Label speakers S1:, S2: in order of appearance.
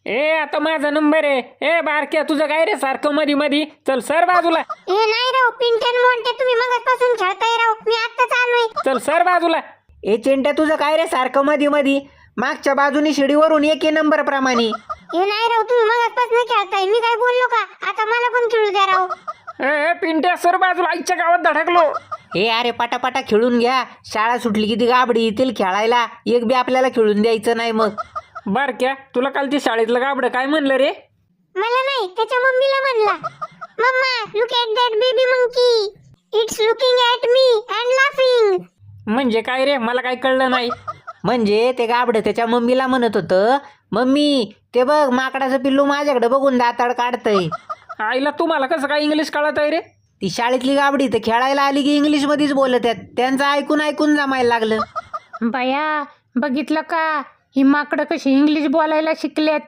S1: ए आता माझा नंबर आहे. ए बारक्या तुझं काय रे सारखं मधी मधी, चल सर बाजूला.
S2: हे नाही राव पिंटन मोंटे, तुम्ही मगाचपासून खेळताय राव, मी आत्ताच आलोय.
S1: चल सर बाजूला.
S3: ए चिंट्या तुझं काय रे सारखं मधी मधी, मागच्या बाजूनी शिडीवरून एक नंबर प्रमाणे.
S2: हे नाही राव, तुम्ही मगाचपासून खेळताय, मी काय बोललो का? आता मला पण खेळू द्या राव.
S1: ए पिंट्या सर बाजूला, आईच्या गावात धडकलो.
S3: हे अरे पटापटा खेळून घ्या, शाळा सुटली की ती गाबडी येतील खेळायला, एक बी आपल्याला खेळून द्यायचं नाही मग.
S1: बारक्या तुला काल ती शाळेतलं गाबडं काय म्हणलं रे?
S2: मला नाही, त्याच्या मम्मीला म्हणला. Mamma look at that baby monkey, it's looking at me and laughing.
S1: म्हणजे काय रे, मला काय कळलं नाही.
S3: म्हणजे ते गाबडं त्याच्या मम्मीला म्हणत होतं, मम्मी ते बघ माकडाचं पिल्लू माझ्याकडे बघून दाताड काढतंय.
S1: आईला तुम्हाला कसं काय इंग्लिश कळत आहे रे?
S3: ती शाळेतली गाबडी तर खेळायला आली की इंग्लिश मध्येच बोलत आहेत, त्यांचं ऐकून ऐकून जमायला लागलं.
S4: बया बघितलं का, ही माकडं कशी इंग्लिश बोलायला शिकलेत.